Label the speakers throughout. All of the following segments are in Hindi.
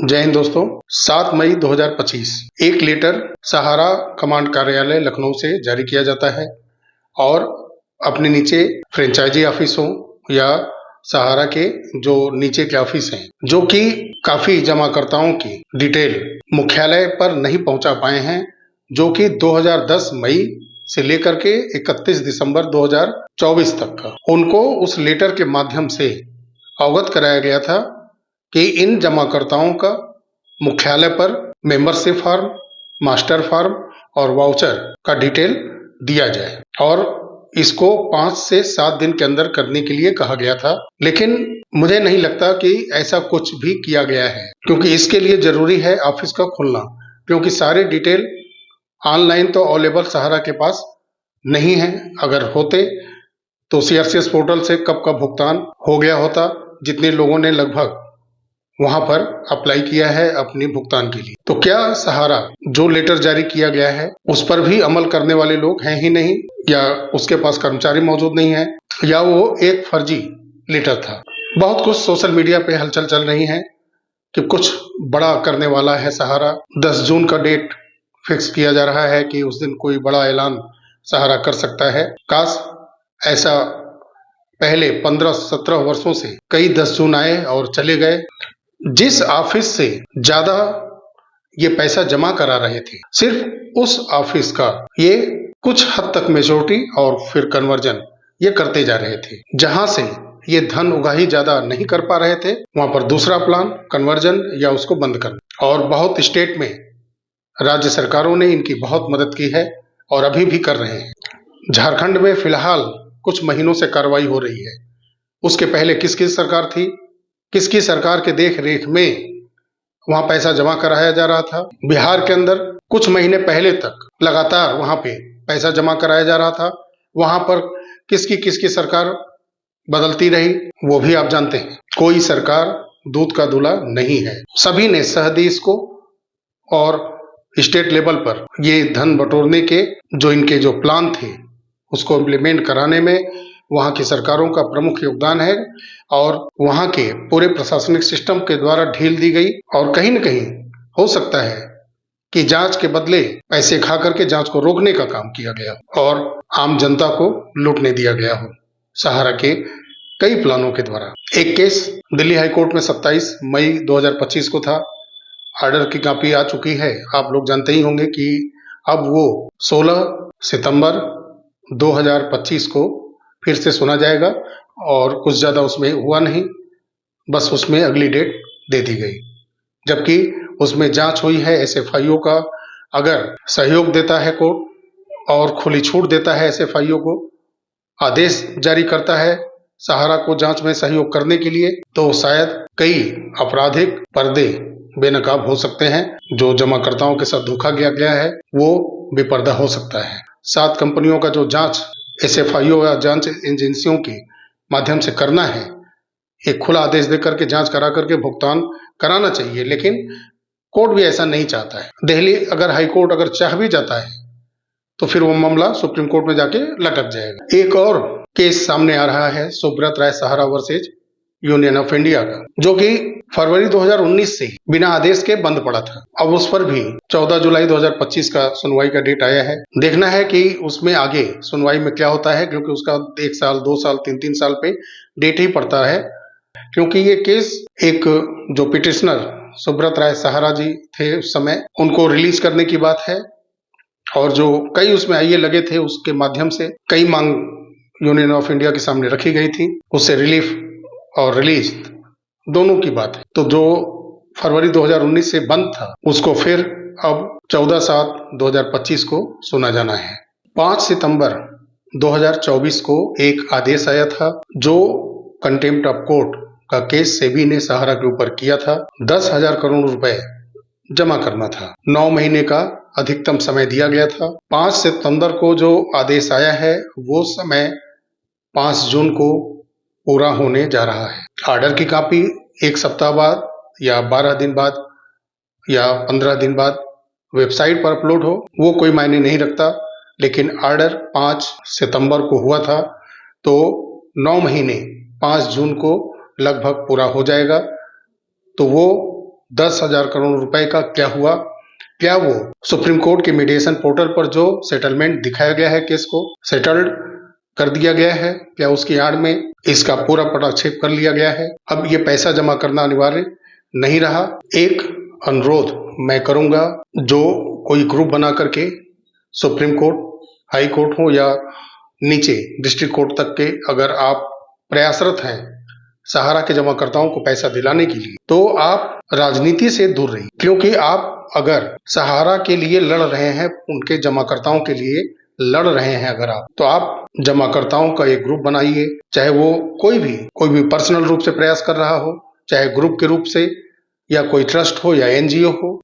Speaker 1: जय हिंद दोस्तों। 7 मई 2025 एक लेटर सहारा कमांड कार्यालय लखनऊ से जारी किया जाता है और अपने नीचे फ्रेंचाइजी ऑफिस हो या सहारा के जो नीचे के ऑफिस हैं, जो कि काफी जमाकर्ताओं की डिटेल मुख्यालय पर नहीं पहुंचा पाए हैं, जो कि 2010 मई से लेकर के 31 दिसंबर 2024 तक का उनको उस लेटर के माध्यम से अवगत कराया गया था कि इन जमाकर्ताओं का मुख्यालय पर मेंबरशिप फॉर्म, मास्टर फॉर्म और वाउचर का डिटेल दिया जाए और इसको 5 से 7 दिन के अंदर करने के लिए कहा गया था। लेकिन मुझे नहीं लगता कि ऐसा कुछ भी किया गया है, क्योंकि इसके लिए जरूरी है ऑफिस का खुलना, क्योंकि सारे डिटेल ऑनलाइन तो अवेलेबल सहारा के पास नहीं है। अगर होते तो सीआरसीएस पोर्टल से कब का भुगतान हो गया होता, जितने लोगों ने लगभग वहां पर अप्लाई किया है अपने भुगतान के लिए। तो क्या सहारा जो लेटर जारी किया गया है उस पर भी अमल करने वाले लोग हैं ही नहीं, या उसके पास कर्मचारी मौजूद नहीं है, या वो एक फर्जी लेटर था। बहुत कुछ सोशल मीडिया पे हलचल चल रही है कि कुछ बड़ा करने वाला है सहारा। 10 जून का डेट फिक्स किया जा रहा है कि उस दिन कोई बड़ा ऐलान सहारा कर सकता है। काश ऐसा पहले 15-17 वर्षों से कई 10 जून आए और चले गए। जिस ऑफिस से ज्यादा ये पैसा जमा करा रहे थे, सिर्फ उस ऑफिस का ये कुछ हद तक मेजोरिटी और फिर कन्वर्जन ये करते जा रहे थे। जहां से ये धन उगाही ज्यादा नहीं कर पा रहे थे, वहां पर दूसरा प्लान कन्वर्जन या उसको बंद करना। और बहुत स्टेट में राज्य सरकारों ने इनकी बहुत मदद की है और अभी भी कर रहे हैं। झारखंड में फिलहाल कुछ महीनों से कार्रवाई हो रही है। उसके पहले किसकी सरकार थी, किसकी सरकार के देख रेख में वहां पैसा जमा कराया जा रहा था। बिहार के अंदर कुछ महीने पहले तक लगातार वहां पे पैसा जमा कराया जा रहा था। वहां पर किसकी किसकी सरकार बदलती रही वो भी आप जानते हैं। कोई सरकार दूध का दूल्हा नहीं है। सभी ने सहदी इसको, और स्टेट लेवल पर ये धन बटोरने के जो इनके जो प्लान थे उसको इम्प्लीमेंट कराने में वहां की सरकारों का प्रमुख योगदान है। और वहां के पूरे प्रशासनिक सिस्टम के द्वारा ढील दी गई, और कहीं न कहीं हो सकता है कि जांच के बदले पैसे खा करके जांच को रोकने का काम किया गया और आम जनता को लूटने दिया गया हो सहारा के कई प्लानों के द्वारा। एक केस दिल्ली हाईकोर्ट में 27 मई 2025 को था। ऑर्डर की कॉपी आ चुकी है। आप लोग जानते ही होंगे कि अब वो 16 सितंबर 2025 को फिर से सुना जाएगा, और कुछ ज्यादा उसमें हुआ नहीं, बस उसमें अगली डेट दे दी गई। जबकि उसमें जांच हुई है एसएफआईओ का। अगर सहयोग देता है कोर्ट और खुली छूट देता है एसएफआईओ को, आदेश जारी करता है सहारा को जांच में सहयोग करने के लिए, तो शायद कई आपराधिक पर्दे बेनकाब हो सकते हैं। जो जमाकर्ताओं के साथ धोखा किया गया है वो बेपर्दा हो सकता है। 7 कंपनियों का जो जांच एसएफआईओ या जांच एजेंसियों के माध्यम से करना है, एक खुला आदेश देकर के जांच करा करके भुगतान कराना चाहिए, लेकिन कोर्ट भी ऐसा नहीं चाहता है। दिल्ली अगर हाई कोर्ट अगर चाह भी जाता है तो फिर वो मामला सुप्रीम कोर्ट में जाके लटक जाएगा। एक और केस सामने आ रहा है सुब्रत राय सहारा वर्सेज यूनियन ऑफ इंडिया का, जो कि फरवरी 2019 से बिना आदेश के बंद पड़ा था। अब उस पर भी 14 जुलाई 2025 का सुनवाई का डेट आया है। देखना है कि उसमें आगे सुनवाई में क्या होता है, क्योंकि उसका 1 साल 2 साल 3 साल पे डेट ही पड़ता है। क्योंकि ये केस एक जो पिटिशनर सुब्रत राय सहारा जी थे उस समय, उनको रिलीज करने की बात है, और जो कई उसमें आईए लगे थे उसके माध्यम से कई मांग यूनियन ऑफ इंडिया के सामने रखी गई थी। उससे रिलीफ और रिलीज दोनों की बात है। तो जो फरवरी 2019 से बंद था उसको फिर अब 14/7/2025 को सुना जाना है। 5 सितंबर 2024 को एक आदेश आया था, जो कंटेम्प्ट ऑफ कोर्ट का केस सेबी ने सहारा के ऊपर किया था। 10,000 करोड़ रुपए जमा करना था। 9 महीने का अधिकतम समय दिया गया था। 5 सितंबर को जो आदेश आया है वो समय 5 जून को पूरा होने जा रहा है। ऑर्डर की कॉपी 1 सप्ताह बाद या 12 दिन बाद या 15 दिन बाद वेबसाइट पर अपलोड हो, वो कोई मायने नहीं रखता। लेकिन ऑर्डर 5 सितंबर को हुआ था, तो 9 महीने 5 जून को लगभग पूरा हो जाएगा। तो वो 10,000 करोड़ रुपए का क्या हुआ? क्या वो सुप्रीम कोर्ट के मीडिएशन पोर्टल पर जो सेटलमेंट दिखाया गया है, केस को सेटल्ड कर दिया गया है, क्या उसकी आड़ में इसका पूरा पटाक्षेप कर लिया गया है? अब ये पैसा जमा करना अनिवार्य नहीं रहा। एक अनुरोध मैं करूंगा, जो कोई ग्रुप बना करके सुप्रीम कोर्ट, हाई कोर्ट हो या नीचे डिस्ट्रिक्ट कोर्ट तक के अगर आप प्रयासरत हैं सहारा के जमाकर्ताओं को पैसा दिलाने के लिए, तो आप राजनीति से दूर रहिए। क्योंकि आप अगर सहारा के लिए लड़ रहे हैं, उनके जमाकर्ताओं के लिए लड़ रहे हैं अगर आप, तो आप जमाकर्ताओं का एक ग्रुप बनाइए, चाहे वो कोई भी पर्सनल रूप से प्रयास कर रहा हो, चाहे ग्रुप के रूप से या कोई ट्रस्ट हो या एनजीओ हो।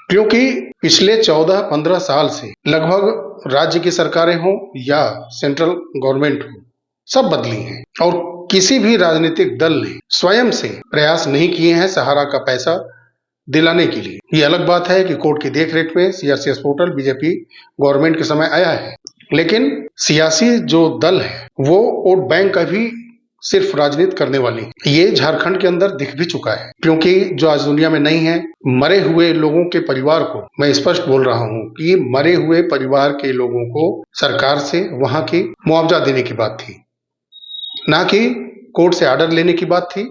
Speaker 1: क्योंकि पिछले 14-15 साल से लगभग राज्य की सरकारें हों या सेंट्रल गवर्नमेंट हो, सब बदली हैं और किसी भी राजनीतिक दल ने स्वयं से प्रयास नहीं किए हैं सहारा का पैसा दिलाने के लिए। ये अलग बात है कि कोर्ट की देखरेख में सीआरसीएस पोर्टल बीजेपी गवर्नमेंट के समय आया है, लेकिन सियासी जो दल है वो वोट बैंक का भी सिर्फ राजनीति करने वाली है। ये झारखंड के अंदर दिख भी चुका है, क्योंकि जो आज दुनिया में नहीं है, मरे हुए लोगों के परिवार को, मैं स्पष्ट बोल रहा हूं कि मरे हुए परिवार के लोगों को सरकार से वहां की मुआवजा देने की बात थी, ना कि कोर्ट से ऑर्डर लेने की बात थी,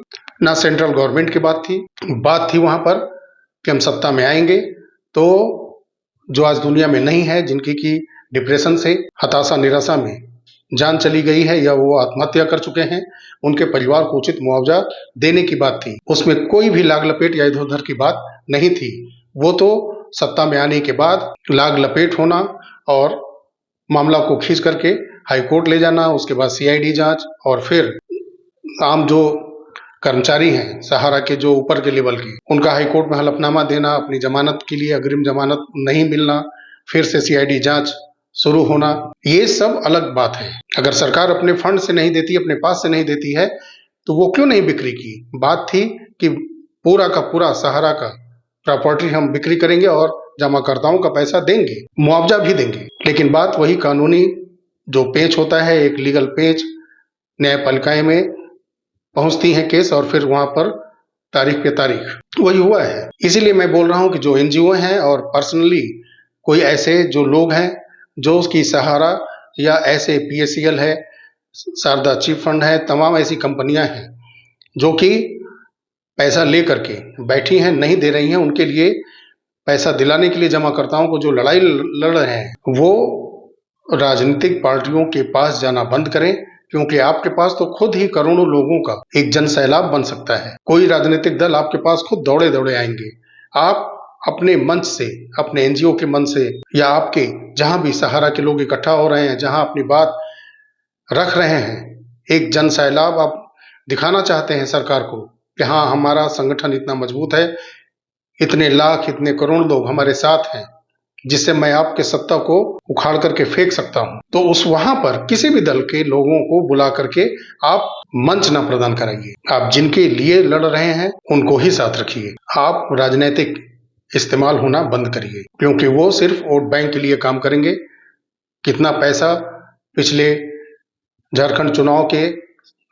Speaker 1: ना सेंट्रल गवर्नमेंट की बात थी। बात थी वहां पर कि हम सत्ता में आएंगे तो जो आज दुनिया में नहीं है, जिनकी की डिप्रेशन से, हताशा, निराशा में जान चली गई है या वो आत्महत्या कर चुके हैं, उनके परिवार को उचित मुआवजा देने की बात थी। उसमें कोई भी लाग लपेट या इधर उधर की बात नहीं थी। वो तो सत्ता में आने के बाद लाग लपेट होना और मामला को खींच करके हाई कोर्ट ले जाना, उसके बाद सीआईडी जांच, और फिर आम जो कर्मचारी हैं सहारा के जो ऊपर के लेवल के, उनका हाई कोर्ट में हलफनामा देना, अपनी जमानत के लिए अग्रिम जमानत नहीं मिलना, फिर से सीआईडी जांच शुरू होना, ये सब अलग बात है। अगर सरकार अपने फंड से नहीं देती, अपने पास से नहीं देती है, तो वो क्यों नहीं बिक्री की? बात थी कि पूरा का पूरा सहारा का प्रॉपर्टी हम बिक्री करेंगे और जमाकर्ताओं का पैसा देंगे, मुआवजा भी देंगे। लेकिन बात वही कानूनी जो पेच होता है, एक लीगल पेच, न्यायपालिकाएं में पहुंचती हैं केस और फिर वहां पर तारीख पे तारीख, वही हुआ है। इसीलिए मैं बोल रहा हूं कि जो एनजीओ हैं और पर्सनली कोई ऐसे जो लोग हैं जो उसकी सहारा या ऐसे पीएससीएल है, शारदा चिट फंड है, तमाम ऐसी कंपनियां हैं जो कि पैसा ले करके बैठी हैं, नहीं दे रही हैं, उनके लिए पैसा दिलाने के लिए जमाकर्ताओं को जो लड़ाई लड़ रहे हैं, वो राजनीतिक पार्टियों के पास जाना बंद करें। क्योंकि आपके पास तो खुद ही करोड़ों लोगों का एक जन सैलाब बन सकता है। कोई राजनीतिक दल आपके पास खुद दौड़े दौड़े आएंगे। आप अपने मंच से, अपने एनजीओ के मंच से, या आपके जहां भी सहारा के लोग इकट्ठा हो रहे हैं, जहां अपनी बात रख रहे हैं, एक जन सैलाब आप दिखाना चाहते हैं सरकार को कि हाँ, हमारा संगठन इतना मजबूत है, इतने लाख, इतने करोड़ लोग हमारे साथ हैं, जिससे मैं आपके सत्ता को उखाड़ करके फेंक सकता हूं। तो उस वहां पर किसी भी दल के लोगों को बुला करके आप मंच ना प्रदान कराइए। आप जिनके लिए लड़ रहे हैं उनको ही साथ रखिए। आप राजनीतिक इस्तेमाल होना बंद करिए, क्योंकि वो सिर्फ वोट बैंक के लिए काम करेंगे। कितना पैसा पिछले झारखंड चुनाव के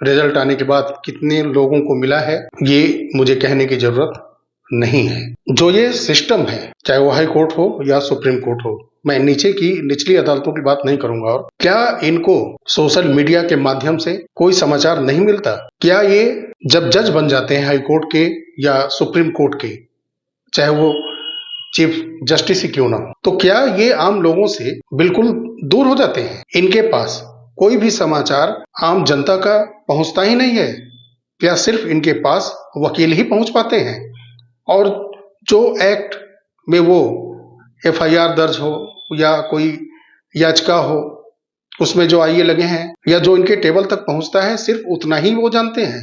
Speaker 1: रिजल्ट आने के बाद कितने लोगों को मिला है, ये मुझे कहने की जरूरत नहीं है। जो ये सिस्टम है, चाहे वो हाई कोर्ट हो या सुप्रीम कोर्ट हो, मैं निचली अदालतों की बात नहीं करूंगा। और क्या इनको सोशल मीडिया के माध्यम से कोई समाचार नहीं मिलता? क्या ये जब जज बन जाते हैं हाई कोर्ट के या सुप्रीम कोर्ट के, चाहे वो चीफ जस्टिस ही क्यों ना हो, तो क्या ये आम लोगों से बिल्कुल दूर हो जाते हैं? इनके पास कोई भी समाचार आम जनता का पहुंचता ही नहीं है? क्या सिर्फ इनके पास वकील ही पहुंच पाते हैं? और जो एक्ट में वो एफआईआर दर्ज हो या कोई याचिका हो, उसमें जो आईए लगे हैं या जो इनके टेबल तक पहुंचता है, सिर्फ उतना ही वो जानते हैं।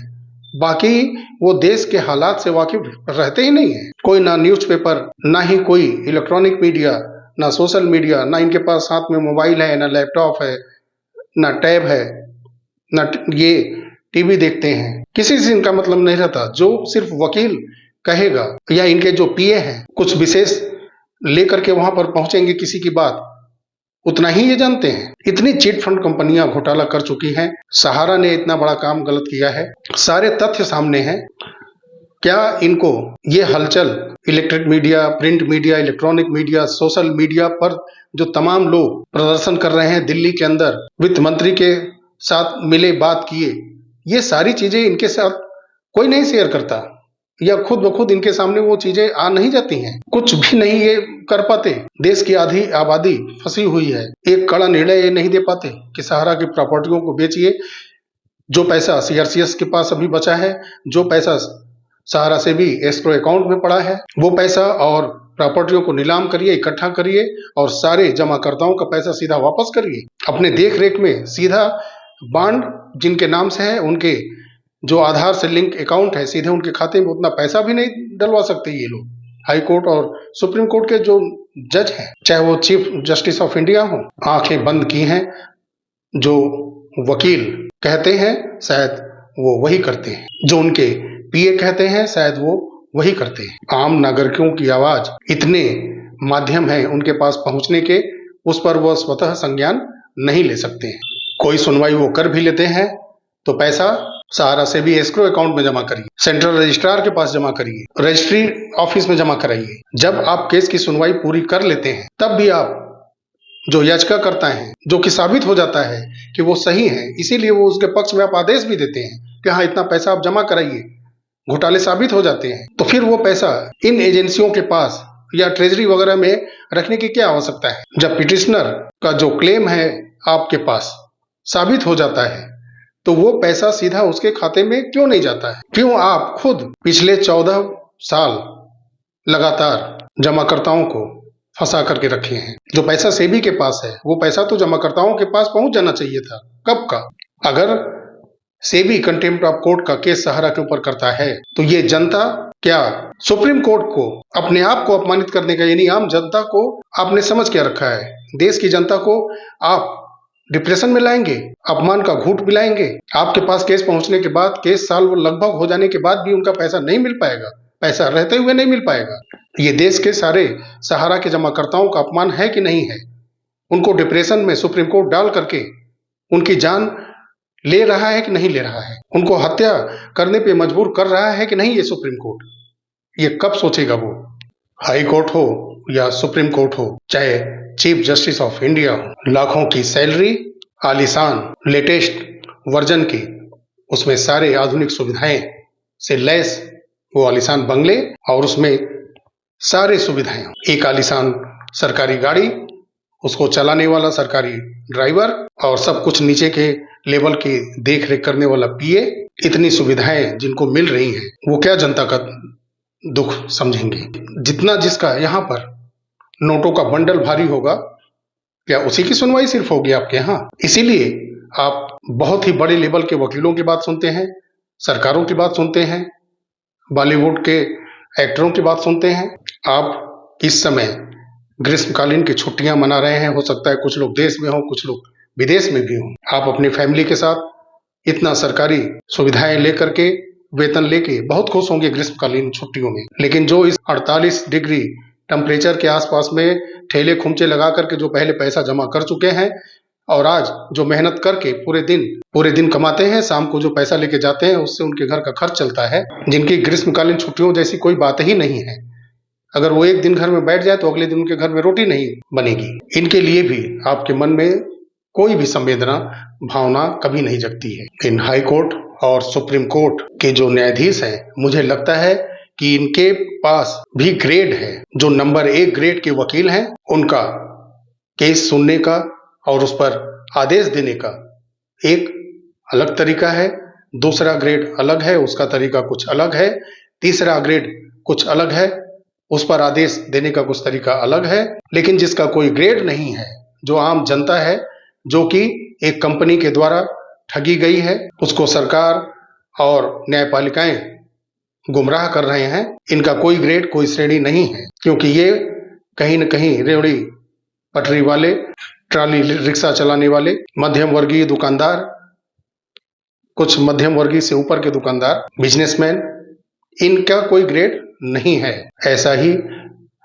Speaker 1: बाकी वो देश के हालात से वाकिफ रहते ही नहीं है। कोई ना न्यूज़पेपर, ना ही कोई इलेक्ट्रॉनिक मीडिया, ना सोशल मीडिया, ना इनके पास साथ में मोबाइल है, ना लैपटॉप है, ना टैब है, ना ये टीवी देखते हैं। किसी से इनका मतलब नहीं रहता। जो सिर्फ वकील कहेगा या इनके जो पीए हैं कुछ विशेष लेकर के वहां पर पहुंचेंगे किसी की बात, उतना ही ये जानते हैं। इतनी चिट फंड कंपनियां घोटाला कर चुकी हैं। सहारा ने इतना बड़ा काम गलत किया है, सारे तथ्य सामने हैं। क्या इनको ये हलचल electric media, print media, electronic media, social media पर जो तमाम लोग प्रदर्शन कर रहे हैं दिल्ली के अंदर, वित्त मंत्री के साथ मिले, बात किए, ये सारी चीजें इनके साथ कोई नहीं शेयर करता, या खुद ब खुद इनके सामने वो चीजें आ नहीं जाती हैं, कुछ भी नहीं ये कर पाते। देश की आधी आबादी फंसी हुई है, एक कड़ा निर्णय ये नहीं दे पाते कि सहारा की प्रॉपर्टियों को बेचिए। जो पैसा सीआरसीएस के पास अभी बचा है, जो पैसा सहारा से भी एस्क्रो अकाउंट में पड़ा है, वो पैसा और प्रॉपर्टियों को नीलाम करिए, इकट्ठा करिए और सारे जमाकर्ताओं का पैसा सीधा वापस करिए। अपने देख रेख में सीधा बॉन्ड जिनके नाम से है, उनके जो आधार से लिंक अकाउंट है, सीधे उनके खाते में उतना पैसा भी नहीं डलवा सकते ये लोग। हाई कोर्ट और सुप्रीम कोर्ट के जो जज हैं, चाहे वो चीफ जस्टिस ऑफ इंडिया हो, आंखें बंद की हैं। जो वकील कहते हैं शायद वो वही करते हैं, जो उनके पीए कहते हैं शायद वो वही करते हैं। आम नागरिकों की आवाज, इतने माध्यम हैं उनके पास पहुंचने के, उस पर वो स्वतः संज्ञान नहीं ले सकते हैं। कोई सुनवाई वो कर भी लेते हैं तो पैसा सहारा से भी एस्क्रो अकाउंट में जमा करिए, सेंट्रल रजिस्ट्रार के पास जमा करिए, रजिस्ट्री ऑफिस में जमा कराइए। जब आप केस की सुनवाई पूरी कर लेते हैं तब भी आप जो याचिका करता है, जो कि साबित हो जाता है कि वो सही है, इसीलिए वो उसके पक्ष में आप आदेश भी देते हैं कि हाँ इतना पैसा आप जमा कराइए, घोटाले साबित हो जाते हैं, तो फिर वो पैसा इन एजेंसियों के पास या ट्रेजरी वगैरह में रखने की क्या आवश्यकता है। जब पिटिशनर का जो क्लेम है आपके पास साबित हो जाता है तो वो पैसा सीधा उसके खाते में क्यों नहीं जाता है? क्यों आप खुद पिछले 14 साल लगातार जमाकर्ताओं को फंसा करके रखे हैं? जो पैसा सेबी के पास है वो पैसा तो जमाकर्ताओं के पास पहुंच जाना चाहिए था, कब का। अगर सेबी कंटेम्प्ट ऑफ कोर्ट का केस सहारा के ऊपर करता है तो ये जनता क्या सुप्रीम कोर्ट को अपने आप को अपमानित करने का, यानी आम जनता को आपने समझ क्या रखा है? देश की जनता को आप डिप्रेशन में लाएंगे, अपमान का घूंट पिलाएंगे। आपके पास केस पहुंचने के बाद, केस साल लगभग हो जाने के बाद भी उनका पैसा नहीं मिल पाएगा, पैसा रहते हुए नहीं मिल पाएगा। ये देश के सारे सहारा के जमाकर्ताओं का अपमान है कि नहीं है? उनको डिप्रेशन में सुप्रीम कोर्ट डाल करके उनकी जान ले रहा है कि नहीं ले रहा है? उनको हत्या करने पे मजबूर कर रहा है कि नहीं ये सुप्रीम कोर्ट? ये कब सोचेगा वो? हाई कोर्ट हो या सुप्रीम कोर्ट हो, चाहे चीफ जस्टिस ऑफ इंडिया हो, लाखों की सैलरी, आलीशान लेटेस्ट वर्जन की, उसमें सारे आधुनिक सुविधाएं से लैस वो आलीशान बंगले और उसमें सारे सुविधाएं, एक आलीशान सरकारी गाड़ी, उसको चलाने वाला सरकारी ड्राइवर और सब कुछ नीचे के लेवल की देख रेख करने वाला पीए, इतनी सुविधाएं जिनको मिल रही हैं, वो क्या जनता का दुख समझेंगे? जितना जिसका यहाँ पर नोटों का बंडल भारी होगा, क्या उसी की सुनवाई सिर्फ होगी आपके यहाँ? इसीलिए आप बहुत ही बड़े लेवल के वकीलों की बात सुनते हैं, सरकारों की बात सुनते हैं, बॉलीवुड के एक्टरों की बात सुनते हैं। आप इस समय ग्रीष्मकालीन की छुट्टियां मना रहे हैं, हो सकता है कुछ लोग देश में हो, कुछ लोग विदेश में भी हों। आप अपनी फैमिली के साथ इतना सरकारी सुविधाएं लेकर के, वेतन लेके बहुत खुश होंगे ग्रीष्मकालीन छुट्टियों में, लेकिन जो इस 48 डिग्री टेम्परेचर के आसपास में ठेले खुमचे लगा करके जो पहले पैसा जमा कर चुके हैं और आज जो मेहनत करके पूरे दिन कमाते हैं, शाम को जो पैसा लेके जाते हैं उससे उनके घर का खर्च चलता है, जिनकी ग्रीष्मकालीन छुट्टियों जैसी कोई बात ही नहीं है। अगर वो एक दिन घर में बैठ जाए तो अगले दिन उनके घर में रोटी नहीं बनेगी। इनके लिए भी आपके मन में कोई भी संवेदना, भावना कभी नहीं जगती है। इन हाई कोर्ट और सुप्रीम कोर्ट के जो न्यायाधीश हैं, मुझे लगता है कि इनके पास भी ग्रेड है। जो नंबर 1 ग्रेड के वकील हैं, उनका केस सुनने का और उस पर आदेश देने का एक अलग तरीका है, दूसरा ग्रेड अलग है, उसका तरीका कुछ अलग है, तीसरा ग्रेड कुछ अलग है, उस पर आदेश देने का कुछ तरीका अलग है। लेकिन जिसका कोई ग्रेड नहीं है, जो आम जनता है, जो कि एक कंपनी के द्वारा ठगी गई है, उसको सरकार और न्यायपालिकाएं गुमराह कर रहे हैं, इनका कोई ग्रेड, कोई श्रेणी नहीं है, क्योंकि ये कहीं न कहीं रेवड़ी पटरी वाले, ट्रॉली रिक्शा चलाने वाले, मध्यम वर्गीय दुकानदार, कुछ मध्यम वर्गीय से ऊपर के दुकानदार, बिजनेसमैन, इनका कोई ग्रेड नहीं है। ऐसा ही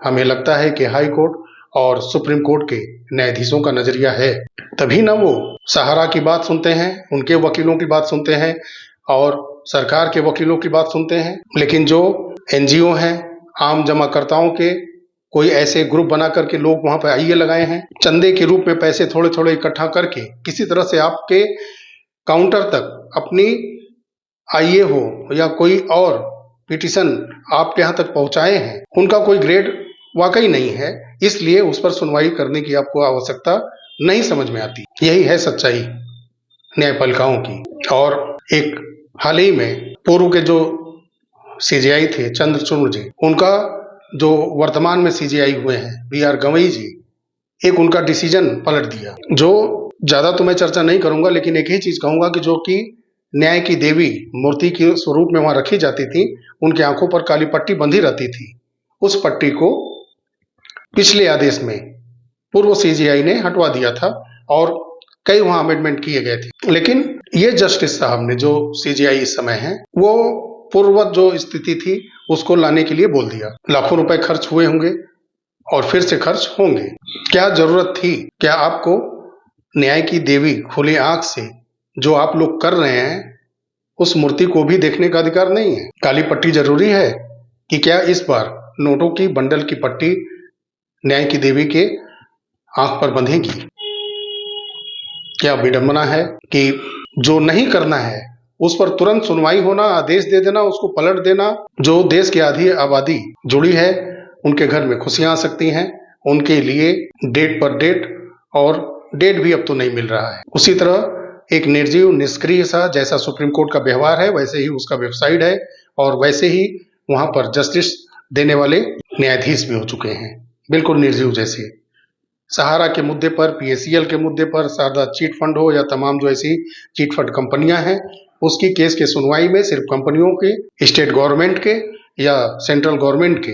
Speaker 1: हमें लगता है कि हाई कोर्ट और सुप्रीम कोर्ट के न्यायाधीशों का नजरिया है, तभी ना वो सहारा की बात सुनते हैं, उनके वकीलों की बात सुनते हैं और सरकार के वकीलों की बात सुनते हैं, लेकिन जो एनजीओ हैं, आम जमाकर्ताओं के कोई ऐसे ग्रुप बना करके लोग वहां पर आइए लगाए हैं, चंदे के रूप में पैसे थोड़े थोड़े इकट्ठा करके किसी तरह से आपके काउंटर तक अपनी आईए हो या कोई और पिटीशन आपके यहाँ तक पहुंचाए हैं, उनका कोई ग्रेड वाकई नहीं है, इसलिए उस पर सुनवाई करने की आपको आवश्यकता नहीं समझ में आती। यही है सच्चाई न्यायपालिकाओं की। और एक हाल ही में पूर्व के जो सीजेआई थे चंद्रचूड़ जी, उनका जो वर्तमान में सीजेआई हुए हैं बीआर गवई जी, एक उनका डिसीजन पलट दिया। जो ज्यादा तो मैं चर्चा नहीं करूंगा, लेकिन एक ही चीज कहूंगा कि जो कि न्याय की देवी मूर्ति के स्वरूप में वहां रखी जाती थी, उनकी आंखों पर काली पट्टी बंधी रहती थी, उस पट्टी को पिछले आदेश में पूर्व सीजीआई ने हटवा दिया था और कई वहां अमेंडमेंट किए गए थे। लेकिन ये जस्टिस साहब ने, जो सीजीआई इस समय है, वो पूर्ववत जो स्थिति थी उसको लाने के लिए बोल दिया। लाखों रुपए खर्च हुए होंगे और फिर से खर्च होंगे। क्या जरूरत थी? क्या आपको न्याय की देवी खुली आंख से जो आप लोग कर रहे हैं, उस मूर्ति को भी देखने का अधिकार नहीं है? काली पट्टी जरूरी है कि क्या इस बार नोटों की बंडल की पट्टी न्याय की देवी के आंख पर बंधेगी? क्या विडंबना है कि जो नहीं करना है उस पर तुरंत सुनवाई होना, आदेश दे देना, उसको पलट देना। जो देश की आधी आबादी जुड़ी है, उनके घर में खुशियां आ सकती हैं, उनके लिए डेट पर डेट, और डेट भी अब तो नहीं मिल रहा है। उसी तरह एक निर्जीव निष्क्रिय सा, जैसा सुप्रीम कोर्ट का व्यवहार है वैसे ही उसका वेबसाइट है, और वैसे ही वहां पर जस्टिस देने वाले न्यायाधीश भी हो चुके हैं, बिल्कुल निर्जीव जैसे। सहारा के मुद्दे पर, पीएसीएल के मुद्दे पर, शारदा चिट फंड हो या तमाम जो ऐसी चिट फंड कंपनियां हैं, उसकी केस के सुनवाई में सिर्फ कंपनियों के, स्टेट गवर्नमेंट के या सेंट्रल गवर्नमेंट के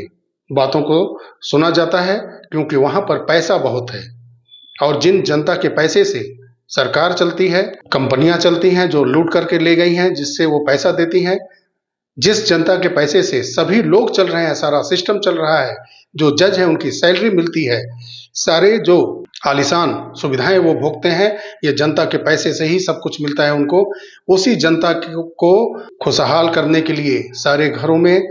Speaker 1: बातों को सुना जाता है, क्योंकि वहां पर पैसा बहुत है। और जिन जनता के पैसे से सरकार चलती है, कंपनियां चलती हैं जो लूट करके ले गई हैं, जिससे वो पैसा देती हैं, जिस जनता के पैसे से सभी लोग चल रहे हैं, सारा सिस्टम चल रहा है, जो जज है उनकी सैलरी मिलती है, सारे जो आलीशान सुविधाएं वो भोगते हैं, ये जनता के पैसे से ही सब कुछ मिलता है उनको। उसी जनता को खुशहाल करने के लिए, सारे घरों में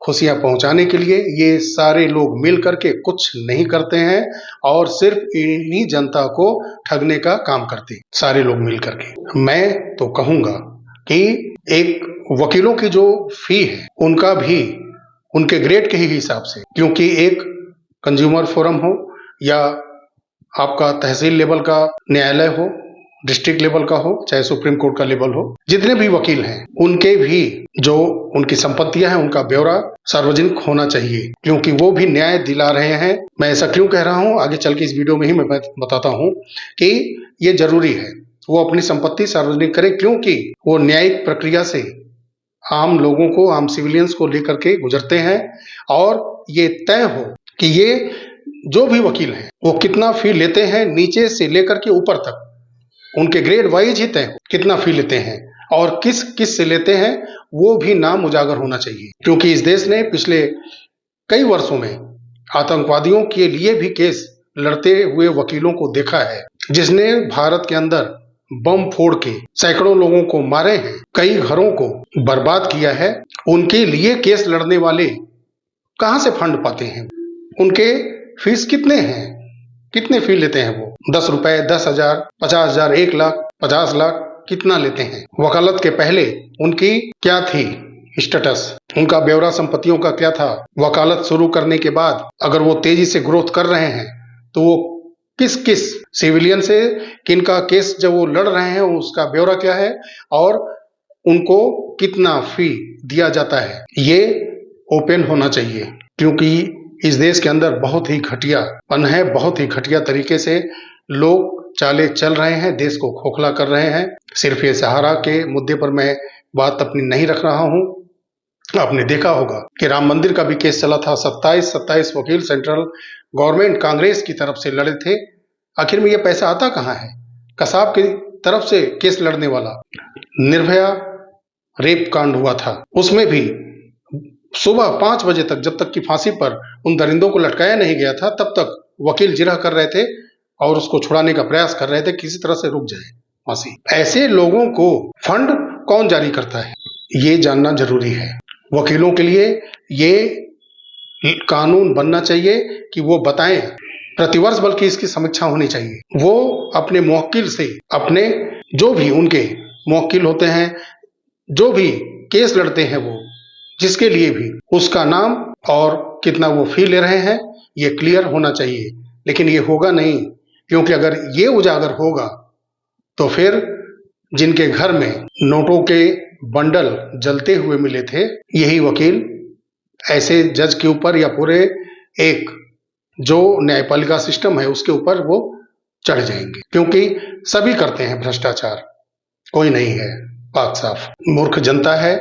Speaker 1: खुशियां पहुंचाने के लिए ये सारे लोग मिल करके कुछ नहीं करते हैं और सिर्फ इन्हीं जनता को ठगने का काम करते हैं, सारे लोग मिल करके। मैं तो कहूंगा कि एक वकीलों की जो फी है उनका भी उनके ग्रेड के ही हिसाब से, क्योंकि एक कंज्यूमर फोरम हो या आपका तहसील लेवल का न्यायालय हो, डिस्ट्रिक्ट लेवल का हो, चाहे सुप्रीम कोर्ट का लेवल हो, जितने भी वकील हैं उनके भी जो उनकी संपत्तियां हैं उनका ब्यौरा सार्वजनिक होना चाहिए, क्योंकि वो भी न्याय दिला रहे हैं। मैं ऐसा क्यों कह रहा हूं, आगे चल के इस वीडियो में ही मैं बताता हूं कि ये जरूरी है वो अपनी संपत्ति सार्वजनिक करें, क्योंकि वो न्यायिक प्रक्रिया से आम लोगों को, आम सिविलियंस को लेकर के गुजरते हैं, और ये तय हो कि ये जो भी वकील हैं वो कितना फी लेते हैं, नीचे से लेकर के ऊपर तक उनके ग्रेड वाइज ही तय हो कितना फी लेते हैं, और किस किस से लेते हैं वो भी नाम उजागर होना चाहिए। क्योंकि इस देश ने पिछले कई वर्षों में आतंकवादियों के लिए भी केस लड़ते हुए वकीलों को देखा है, जिसने भारत के अंदर बम फोड़ के सैकड़ों लोगों को मारे हैं, कई घरों को बर्बाद किया है। उनके लिए केस लड़ने वाले कहां से फंड पाते हैं? उनके फीस कितने हैं, कितने फी लेते हैं वो? 10 रुपए, 10,000, 50,000, 1 लाख, 50 लाख, कितना लेते हैं? वकालत के पहले उनकी क्या थी स्टेटस, उनका ब्यौरा संपत्तियों का क्या था? वकालत शुरू करने के बाद अगर वो तेजी से ग्रोथ कर रहे हैं तो वो किस किस सिविलियन से किनका केस जब वो लड़ रहे हैं उसका ब्यौरा क्या है, और उनको कितना फी दिया जाता है, ये ओपन होना चाहिए। क्योंकि इस देश के अंदर बहुत ही घटियापन है, बहुत ही घटिया तरीके से लोग चाले चल रहे हैं, देश को खोखला कर रहे हैं। सिर्फ ये सहारा के मुद्दे पर मैं बात अपनी नहीं रख रहा हूं। आपने देखा होगा कि राम मंदिर का भी केस चला था, 27 वकील सेंट्रल गवर्नमेंट कांग्रेस की तरफ से लड़े थे। आखिर में ये पैसा आता कहां है? कसाब की तरफ से केस लड़ने वाला। निर्भया रेप कांड हुआ था, उसमें भी सुबह 5 बजे तक, जब तक कि फांसी पर उन दरिंदों को लटकाया नहीं गया था, तब तक वकील जिरह कर रहे थे और उसको छुड़ाने का प्रयास कर रहे थे, किसी तरह से रुक जाए फांसी। ऐसे लोगों को फंड कौन जारी करता है? ये जानना जरूरी है। वकीलों के लिए ये कानून बनना चाहिए कि वो बताएं प्रतिवर्ष, बल्कि इसकी समीक्षा होनी चाहिए। वो अपने मुवक्किल से, अपने जो भी उनके मुवक्किल होते हैं, जो भी केस लड़ते हैं, वो जिसके लिए भी, उसका नाम और कितना वो फी ले रहे हैं, ये क्लियर होना चाहिए। लेकिन ये होगा नहीं, क्योंकि अगर ये उजागर होगा तो फिर जिनके घर में नोटों के बंडल जलते हुए मिले थे, यही वकील ऐसे जज के ऊपर या पूरे एक जो न्यायपालिका सिस्टम है उसके ऊपर वो चढ़ जाएंगे, क्योंकि सभी करते हैं भ्रष्टाचार, कोई नहीं है पाक साफ। मूर्ख जनता है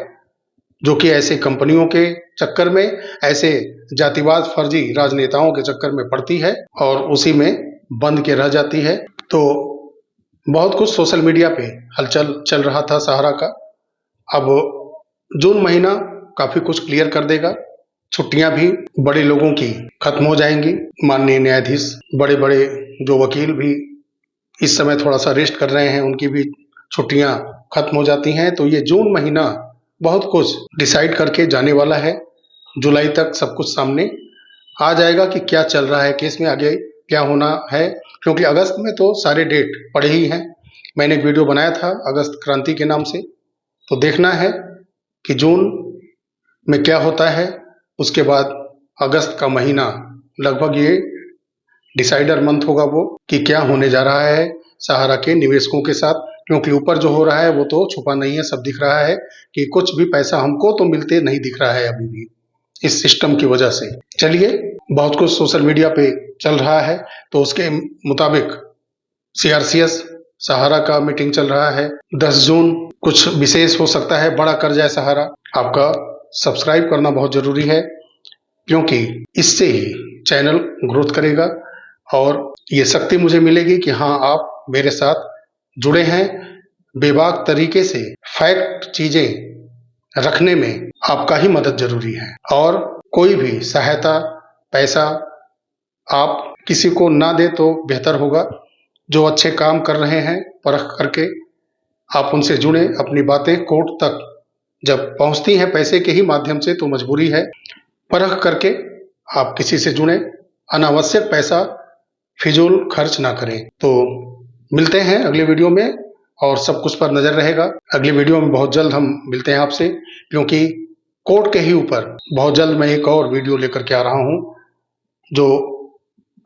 Speaker 1: जो कि ऐसे कंपनियों के चक्कर में, ऐसे जातिवाद फर्जी राजनेताओं के चक्कर में पड़ती है और उसी में बंद के रह जाती है। तो बहुत कुछ सोशल मीडिया पे हलचल चल रहा था सहारा का। अब जून महीना काफी कुछ क्लियर कर देगा। छुट्टियां भी बड़े लोगों की खत्म हो जाएंगी। माननीय न्यायाधीश, बड़े बड़े जो वकील भी इस समय थोड़ा सा रेस्ट कर रहे हैं, उनकी भी छुट्टियां खत्म हो जाती हैं। तो ये जून महीना बहुत कुछ डिसाइड करके जाने वाला है। जुलाई तक सब कुछ सामने आ जाएगा कि क्या चल रहा है केस में, आगे क्या होना है, क्योंकि अगस्त में तो सारे डेट पड़े ही हैं। मैंने एक वीडियो बनाया था अगस्त क्रांति के नाम से, तो देखना है कि जून में क्या होता है। उसके बाद अगस्त का महीना लगभग ये डिसाइडर मंथ होगा वो, कि क्या होने जा रहा है सहारा के निवेशकों के साथ। क्योंकि ऊपर जो हो रहा है वो तो छुपा नहीं है, सब दिख रहा है कि कुछ भी पैसा हमको तो मिलते नहीं दिख रहा है अभी भी, इस सिस्टम की वजह से। चलिए, बहुत कुछ सोशल मीडिया पे चल रहा है, तो उसके मुताबिक सीआरसीएस सहारा का मीटिंग चल रहा है 10 जून। कुछ विशेष हो सकता है, बड़ा कर जाए सहारा। आपका सब्सक्राइब करना बहुत जरूरी है, क्योंकि इससे ही चैनल ग्रोथ करेगा और ये शक्ति मुझे मिलेगी कि हाँ, आप मेरे साथ जुड़े हैं। बेबाक तरीके से फैक्ट चीजें रखने में आपका ही मदद जरूरी है, और कोई भी सहायता, पैसा आप किसी को ना दे तो बेहतर होगा। जो अच्छे काम कर रहे हैं परख करके आप उनसे जुड़े। अपनी बातें कोर्ट तक जब पहुंचती हैं पैसे के ही माध्यम से, तो मजबूरी है परख करके आप किसी से जुड़े। अनावश्यक पैसा फिजूल खर्च ना करें। तो मिलते हैं अगले वीडियो में, और सब कुछ पर नजर रहेगा। अगले वीडियो में बहुत जल्द हम मिलते हैं आपसे, क्योंकि कोर्ट के ही ऊपर बहुत जल्द मैं एक और वीडियो लेकर के आ रहा हूं, जो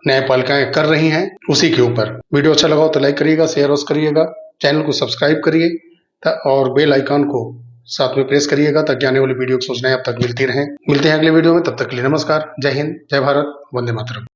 Speaker 1: न्यायपालिकाएं कर रही हैं उसी के ऊपर। वीडियो अच्छा लगा हो तो लाइक करिएगा, शेयर करिएगा, चैनल को सब्सक्राइब करिए और बेल आइकॉन को साथ में प्रेस करिएगा, ताकि आने वाली वीडियो की सूचनाएं आप तक मिलती रहें। मिलते हैं अगले वीडियो में, तब तक के लिए नमस्कार। जय हिंद, जय भारत, वंदे मातरम।